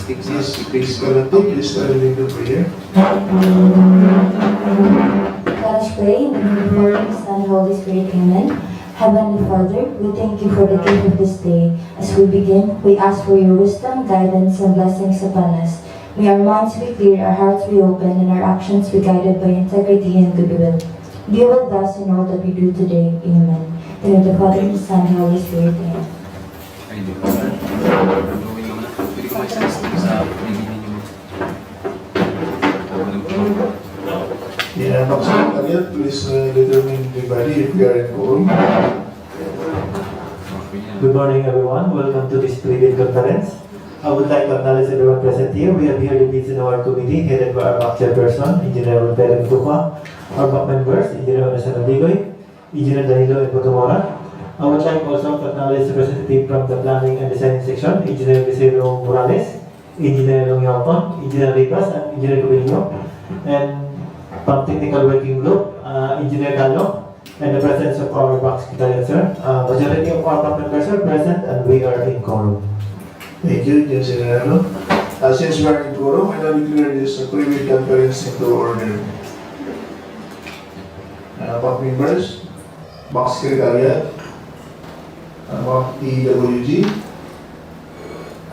Please lead the prayer. Let us pray in the name of the Father, and the Son, and Holy Spirit. Amen. Heavenly Father, we thank you for the gift of this day. As we begin, we ask for your wisdom, guidance, and blessings upon us. May our minds be clear, our hearts be open, and our actions be guided by integrity and goodwill. Be with us in all that we do today. Amen. In the name of the Father, and the Son, and Holy Spirit. Amen. Yeah, Secretariat, please determine the body if we are in quorum. Good morning, everyone. Welcome to this pre-bid conference. I would like to acknowledge everyone present here. We have here the Bids and Award Committee, headed by our BAC Chairperson, Engineer Pedro Kupa, our BAC members, Engineer Honesano Ligoy, Engineer Danilo Epotomora. I would like also to acknowledge representative from the Planning and Design section, Engineer Vicero Morales, Engineer Longyapon, Engineer Rivas, and Engineer Cubelino, and from Technical Working Group, Engineer Galo, and the presence of our BAC Secretariat, sir. Majority of our BAC members are present, and we are in quorum. Thank you, Engineer Galo. Since we are in quorum, I now declare this pre-bid conference into order. BAC members, BAC Secretariat, BAC EWG,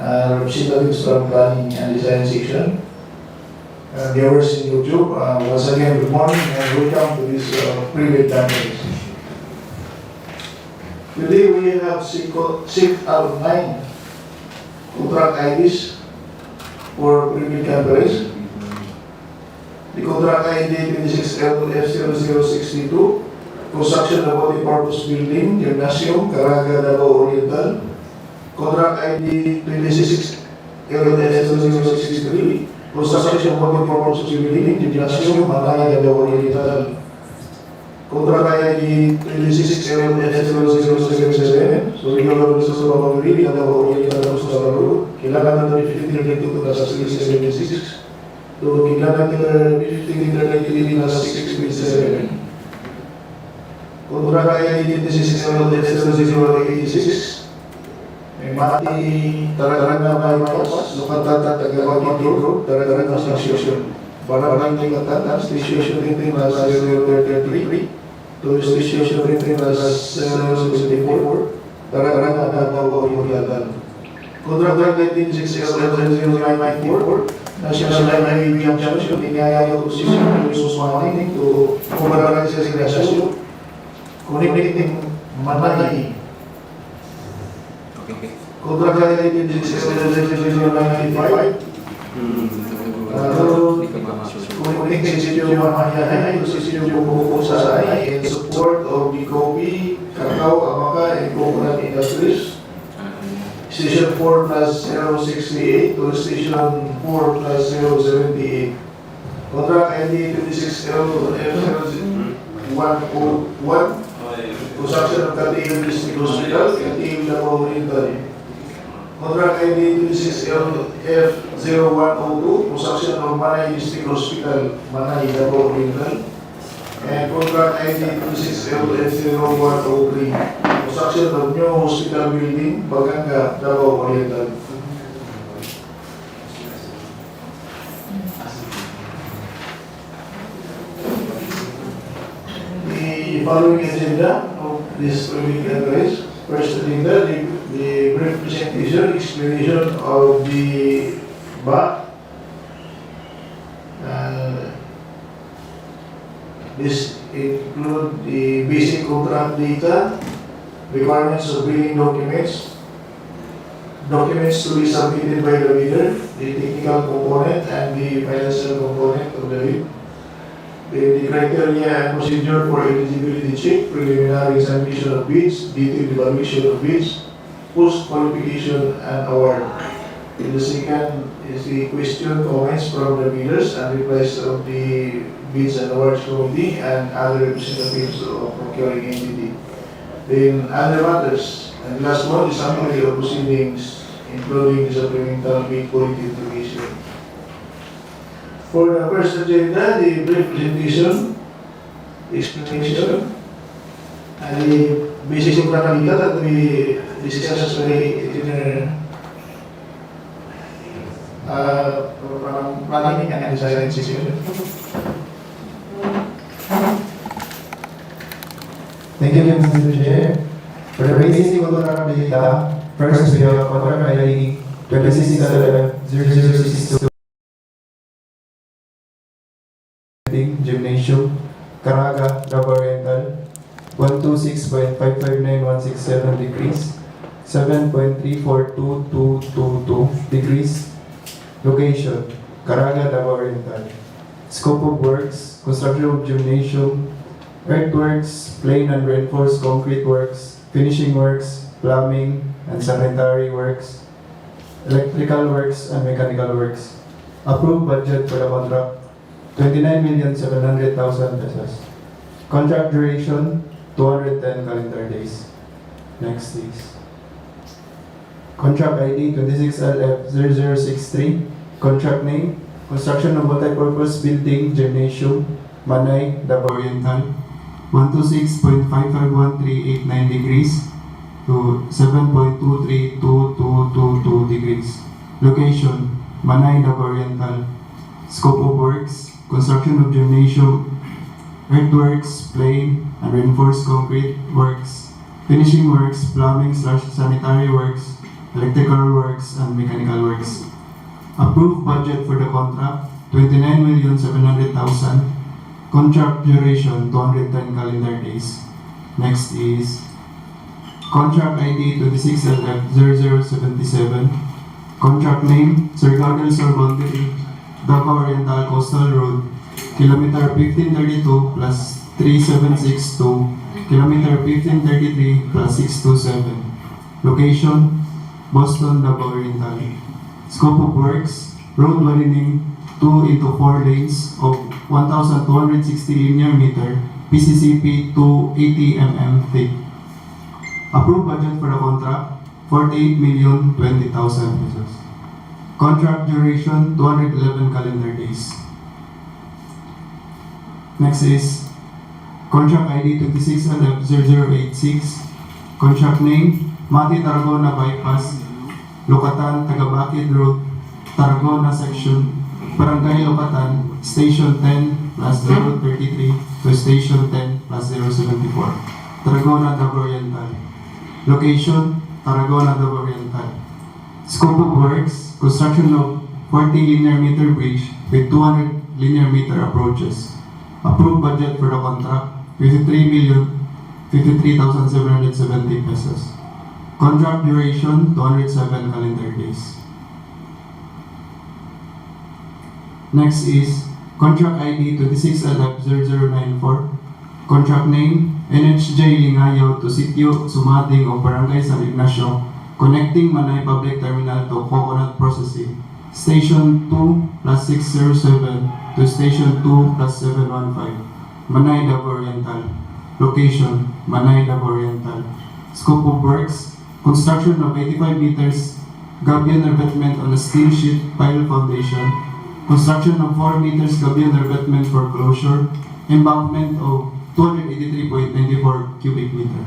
representatives from Planning and Design section, viewers in YouTube, once again, good morning and welcome to this pre-bid conference. Today we have 6 out of 9 contract IDs for pre-bid conference. The contract ID 26L-F0062, construction of multi-purpose building, Gymnasium, Caraga, Davao Oriental. Contract ID 26L-F0063, construction of multi-purpose building, Gymnasium, Manay, Davao Oriental. Contract ID 26L-F0077, so regular business of our building, Davao Oriental, Road, Kilangan 1532-676, to Kilangan 1533-637. Contract ID 26L-F0086, Mati Tararanga Bypass, Lokatata Tagawagi Road, Tararanga Station, Barangay Tingatan, Station Rintin as 033, to Station Rintin as 074, Tararanga Davao Oriental. Contract ID 26L-F0094, National Highway Junction, Linaya Position, Susmani, to Kumarang Station, connecting Manay. Contract ID 26L-F0095, connecting Sitio Mamayahay to Sitio Bukosasay in support of the coffee, cacao, amaka, and coconut industries. Station 4 plus 068 to Station 4 plus 078. Contract ID 26L-F0101, construction of Katiil District Hospital, Katiil, Davao Oriental. Contract ID 26L-F0102, construction of Manay District Hospital, Manay, Davao Oriental. And contract ID 26L-F0103, construction of new hospital building, Baganga, Davao Oriental. The following agenda of this pre-bid address. First agenda, the brief presentation, explanation of the BAC. This include the basic contract data, requirements of billing documents, documents to be submitted by the bidder, the technical component and the financial component of the bid. The criteria and procedure for eligibility check, preliminary examination of bids, detailed evaluation of bids, post-qualification and award. The second is the question, comments from the bidders and replies of the bids and awards committee and other representatives of procuring entity. Then other matters. And last one is summary of proceedings, including the supplemental bid quality information. For the first agenda, the brief presentation, explanation, and the basic contract data that we discussed by Engineer running and design session. Thank you, Mr. Chair. For the basic contract data, first we have contract ID 2611-0062 Gymnasium, Caraga, Davao Oriental, 126.559167 degrees, 7.342222 degrees. Location, Caraga, Davao Oriental. Scope of works, construction of gymnasium, earthworks, plain and reinforced concrete works, finishing works, plumbing and sanitary works, electrical works and mechanical works. Approved budget for the contract, 29,700,000 pesos. Contract duration, 210 calendar days. Next please. Contract ID 26LF0063. Contract name, construction of multipurpose building, gymnasium, Manay, Davao Oriental, 126.551389 degrees to 7.232222 degrees. Location, Manay, Davao Oriental. Scope of works, construction of gymnasium, earthworks, plain and reinforced concrete works, finishing works, plumbing/sanitary works, electrical works and mechanical works. Approved budget for the contract, 29,700,000. Contract duration, 210 calendar days. Next is contract ID 26LF0077. Contract name, Sir Gaudel Boundary, Davao Oriental Coastal Road, kilometer 1532 plus 3762, kilometer 1533 plus 627. Location, Boston, Davao Oriental. Scope of works, road widening 2 into 4 lanes of 1,260 linear meter, PCCP 280 mm thick. Approved budget for the contract, 48,020,000 pesos. Contract duration, 211 calendar days. Next is contract ID 26LF0086. Contract name, Mati Tarragona Bypass, Lokatan, Tagabakid Road, Tarragona Section, Barangay Lokatan, Station 10 plus 033 to Station 10 plus 074, Tarragona, Davao Oriental. Location, Tarragona, Davao Oriental. Scope of works, construction of 40 linear meter bridge with 200 linear meter approaches. Approved budget for the contract, 53,053,770 pesos. Contract duration, 207 calendar days. Next is contract ID 26LF0094. Contract name, NHJ Lingayo to Sitio Sumading of Barangay San Ignacio, connecting Manay Public Terminal to Coconut Processing, Station 2 plus 607 to Station 2 plus 715, Manay, Davao Oriental. Location, Manay, Davao Oriental. Scope of works, construction of 85 meters gabion revetment on a steel sheet pile foundation, construction of 4 meters gabion revetment for closure, embankment of 283.94 cubic meter.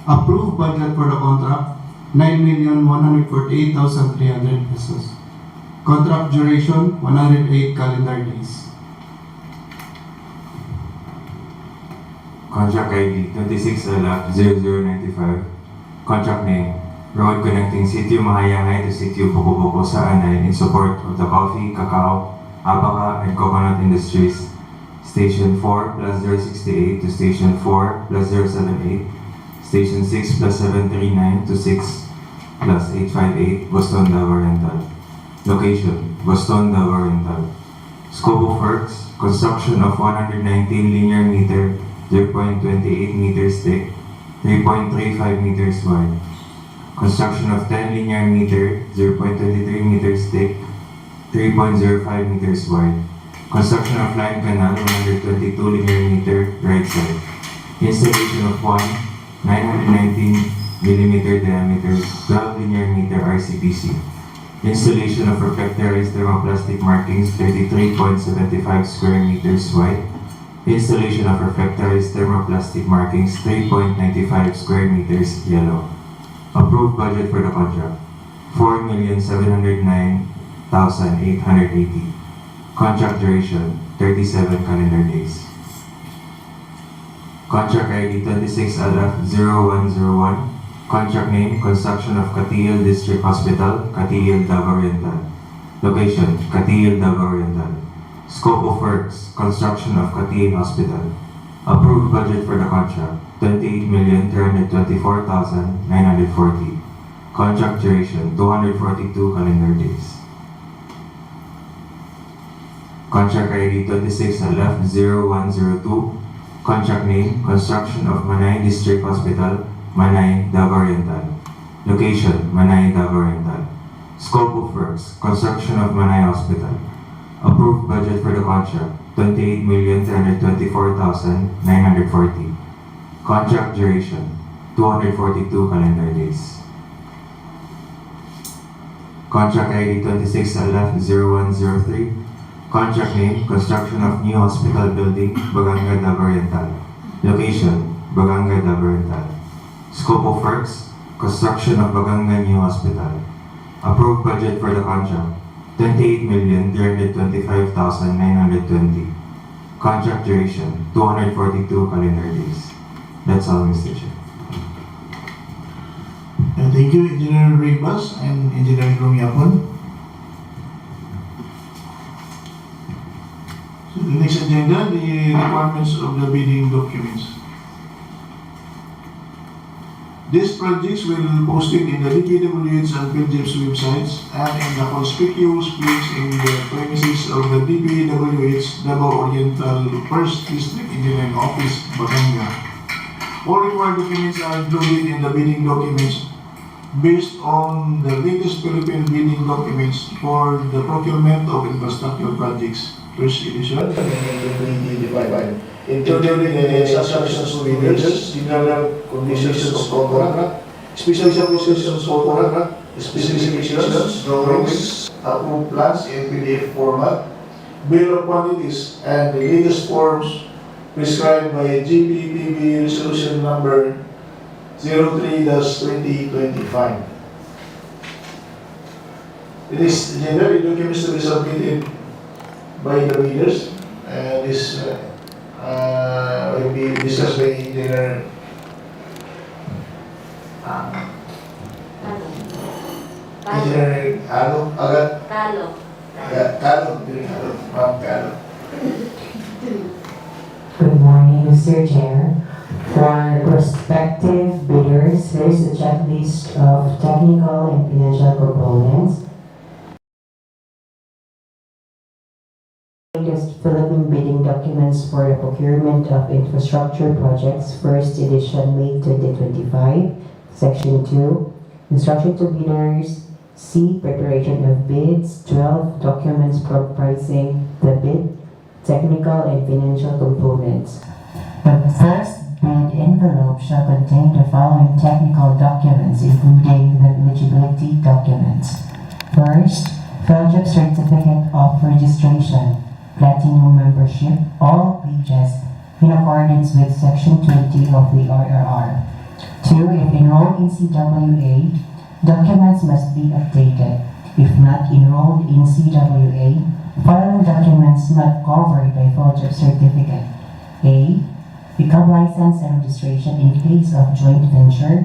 Approved budget for the contract, 9,148,300 pesos. Contract duration, 108 calendar days. Contract ID 26LF0095. Contract name, road connecting Sitio Mahayangay to Sitio Buko sa Anay in support of the coffee, cacao, abaca, and coconut industries. Station 4 plus 068 to Station 4 plus 078, Station 6 plus 739 to 6 plus 858, Boston, Davao Oriental. Location, Boston, Davao Oriental. Scope of works, construction of 119 linear meter, 0.28 meters thick, 3.35 meters wide. Construction of 10 linear meter, 0.23 meters thick, 3.05 meters wide. Construction of line canal, 122 linear meter, right side. Installation of one 919 millimeter diameter, 12 linear meter RCPC. Installation of reflectorized thermoplastic markings, 33.75 square meters wide. Installation of reflectorized thermoplastic markings, 3.95 square meters yellow. Approved budget for the contract, 4,709,000 1,880. Contract duration 37 calendar days. Contract ID 26LF0101. Contract name, construction of Katiil District Hospital, Katiil, Davao Oriental. Location, Katiil, Davao Oriental. Scope of works, construction of Katiil Hospital. Approved budget for the contract, 28,324,940. Contract duration, 242 calendar days. Contract ID 26LF0102. Contract name, construction of Manay District Hospital, Manay, Davao Oriental. Location, Manay, Davao Oriental. Scope of works, construction of Manay Hospital. Approved budget for the contract, 28,324,940. Contract duration, 242 calendar days. Contract ID 26LF0103. Contract name, construction of new hospital building, Baganga, Davao Oriental. Location, Baganga, Davao Oriental. Scope of works, construction of Baganga New Hospital. Approved budget for the contract, 28,325,920. Contract duration, 242 calendar days. That's all, Mr. Chair. And thank you, Engineer Ribas and Engineer Romiapon. So the next agenda, the requirements of the bidding documents. These projects will be posted in the DPWH and PhilJEP's websites and in the conspicuous place in the premises of the DPWH Davao Oriental 1st District Engineering Office, Baganga. All required documents are included in the bidding documents based on the latest Philippine bidding documents for the procurement of infrastructure projects, first edition, 2025, including the instructions to bidders, general conditions of contract, special conditions for contract, specifications, drawings, approved plans in PDF format, bill of quantities, and the latest forms prescribed by GPPB Resolution Number 03-2025. It is generally documents to be submitted by the bidders, and this will be discussed by Engineer Engineer Kalo. Good morning, Mr. Chair. For prospective bidders, there is a checklist of technical and financial components. Latest Philippine bidding documents for the procurement of infrastructure projects, first edition, May 2025, Section 2, Instruction to bidders, C. Preparation of bids, 12 documents comprising the bid, technical and financial components. The first bid envelope shall contain the following technical documents, including the eligibility documents. First, project certificate of registration, platinum membership, all pages in accordance with Section 20 of the RRR. 2. If enrolled in CWA, documents must be updated. If not enrolled in CWA, following documents not covered by project certificate. A. Become license and registration in case of joint venture.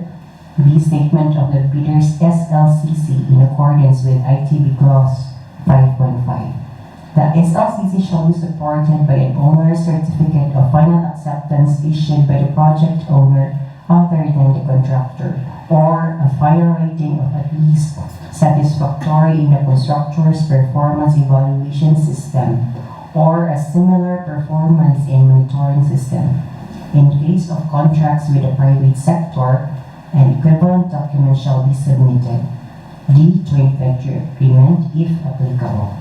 B. Statement of the bidder's SLCC in accordance with ITB Clause 5.5. The SLCC shall be supported by an owner's certificate of final acceptance issued by the project owner other than the contractor, or a final rating of at least satisfactory in the constructor's performance evaluation system, or a similar performance and monitoring system. In case of contracts with the private sector, an equivalent document shall be submitted. D. Joint venture agreement, if applicable.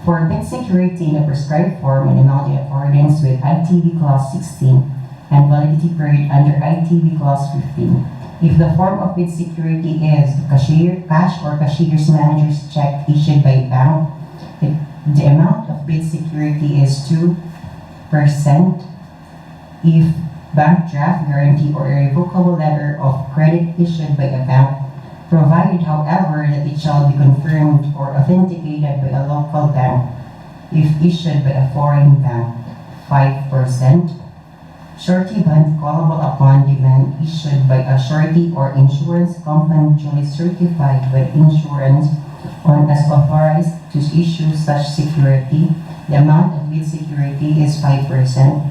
For bid security in a prescribed form and amount in accordance with ITB Clause 16 and validity period under ITB Clause 15. If the form of bid security is cash or cashier's manager's check issued by bank, the amount of bid security is 2%. If bank draft guarantee or a revocable letter of credit issued by a bank, provided, however, that it shall be confirmed or authenticated by a local bank if issued by a foreign bank, 5%. Surety bond callable upon demand issued by a surety or insurance company duly certified by insurance on as authorized to issue such security. The amount of bid security is 5%.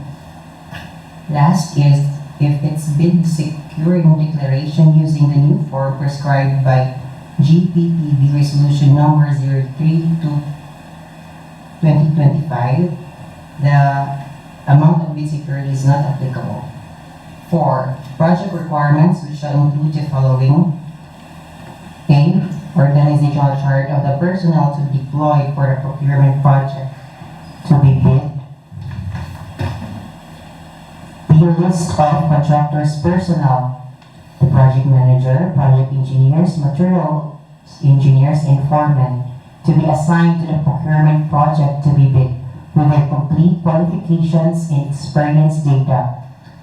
Last is if its bid securing declaration using the new form prescribed by GPPB Resolution Number 03/2025, the amount of bid security is not applicable. 4. Project requirements, which shall include the following. A. Organizational chart of the personnel to be deployed for the procurement project to be bid. B. List of contractors' personnel, the project manager, project engineers, material engineers, and foremen to be assigned to the procurement project to be bid with their complete qualifications and experience data.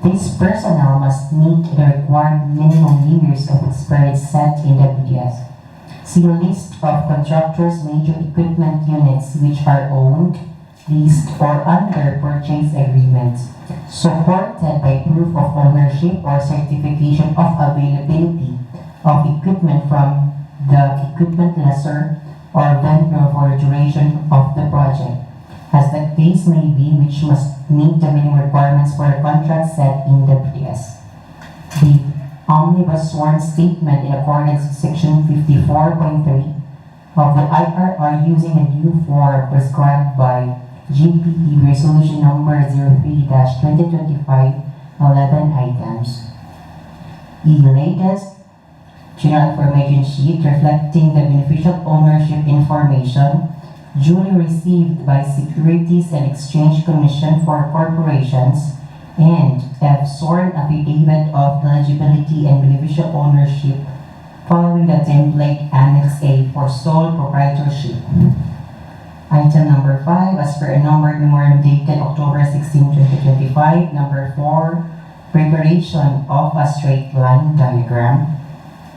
These personnel must meet the required minimum years of experience set in WDS. See list of contractors' major equipment units which are owned, leased, or under purchase agreements, supported by proof of ownership or certification of availability of equipment from the equipment lessor or vendor for the duration of the project, as the case may be, which must meet the minimum requirements for the contract set in WDS. B. Omnibus sworn statement in accordance with Section 54.3 of the IRR using a new form prescribed by GPP Resolution Number 03/2025, 11 items. E. Latest General Information Sheet reflecting the beneficial ownership information duly received by Securities and Exchange Commission for corporations, and F. Sworn affidavit of eligibility and beneficial ownership following the template Annex A for sole proprietorship. Item number 5, as per a numbered memorandum dated October 16, 2025. Number 4, preparation of a straight line diagram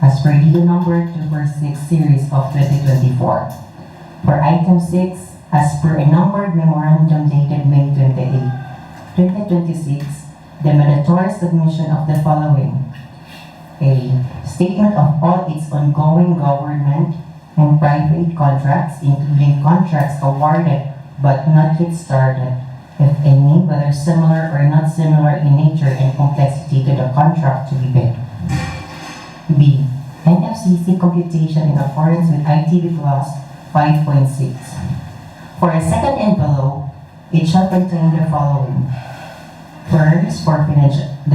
as per deal number 246 series of 2024. For item 6, as per a numbered memorandum dated May 28, 2026, the mandatory submission of the following. A. Statement of all its ongoing government and private contracts, including contracts awarded but not yet started, if any, whether similar or not similar in nature and complexity to the contract to be bid. B. NFCC computation in accordance with ITB Clause 5.6. For a second envelope, it shall contain the following. First, for the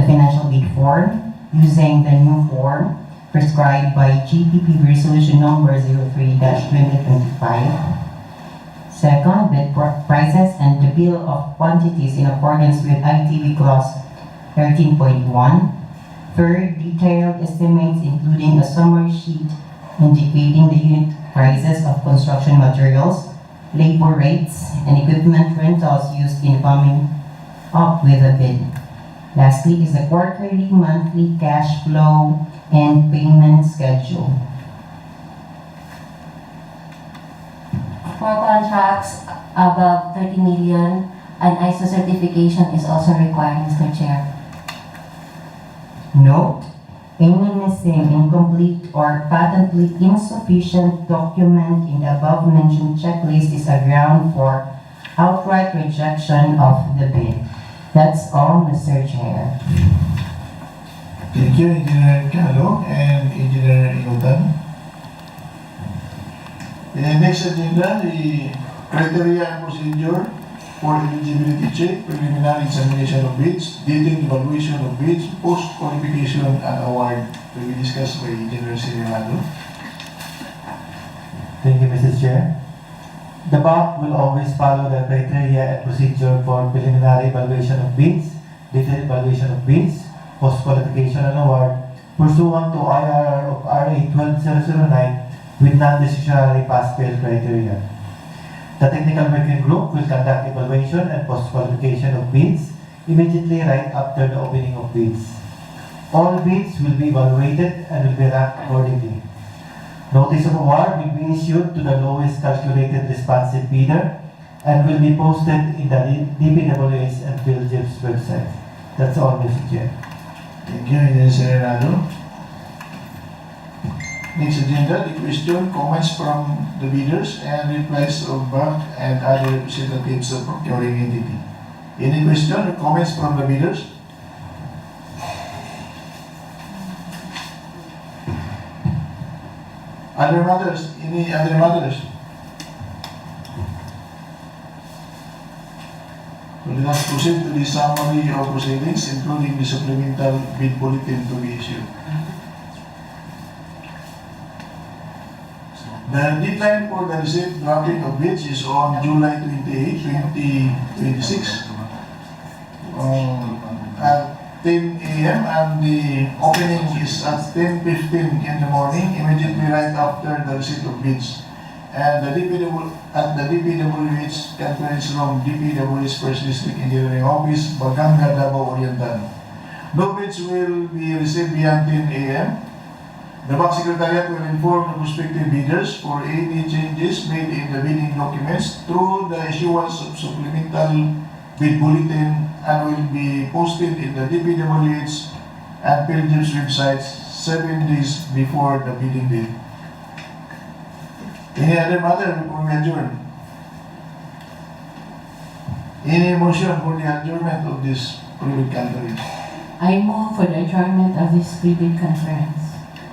financial bid form, using the new form prescribed by GPP Resolution Number 03/2025. Second, bid prices and the bill of quantities in accordance with ITB Clause 13.1. Third, detailed estimates including a summary sheet indicating the unit prices of construction materials, labor rates, and equipment rentals used in coming up with a bid. Lastly is the quarterly, monthly cash flow and payment schedule. For contracts above 30 million, an ISO certification is also required, Mr. Chair. Note, any missing, incomplete, or patently insufficient document in the above-mentioned checklist is a ground for outright rejection of the bid. That's all, Mr. Chair. Thank you, Engineer Calo and Engineer Inutan. The next agenda, the criteria and procedure for eligibility check, preliminary examination of bids, detailed evaluation of bids, post-qualification and award will be discussed by Engineer Sinilado. Thank you, Mrs. Chair. The BAC will always follow the criteria and procedure for preliminary evaluation of bids, detailed evaluation of bids, post-qualification and award, pursuant to IRR of RA 12009 with non-decisionary pass-fail criteria. The technical working group will conduct evaluation and post-qualification of bids immediately right after the opening of bids. All bids will be evaluated and will be ranked accordingly. Notice of award will be issued to the lowest calculated responsive bidder and will be posted in the DPWH and PhilGIP's website. That's all, Mr. Chair. Thank you, Engineer Serenado. Next agenda, the question, comments from the bidders and replies of BAC and other representatives of procuring entity. Any question or comments from the bidders? Other matters? Any other matters? So let us proceed to the summary of proceedings, including the supplemental bid bulletin to be issued. The deadline for the receipt drafting of bids is on July 28, 2026 at 10 a.m. and the opening is at 10:15 in the morning, immediately right after the receipt of bids. And at the DPWH Conference Room, DPWH First District Engineering Office, Baganga, Davao Oriental. No bids will be received beyond 10 a.m. The BAC Secretariat will inform the prospective bidders for any changes made in the bidding documents through the issuance of supplemental bid bulletin and will be posted in the DPWH and PhilGIP's websites 7 days before the bidding date. Any other matter before we adjourn? Any motion for the adjournment of this pre-bid conference? I move for the adjournment of this pre-bid conference.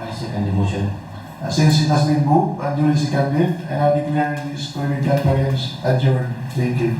I second the motion. Since it has been moved and duly seconded, and I declare this pre-bid conference adjourned. Thank you.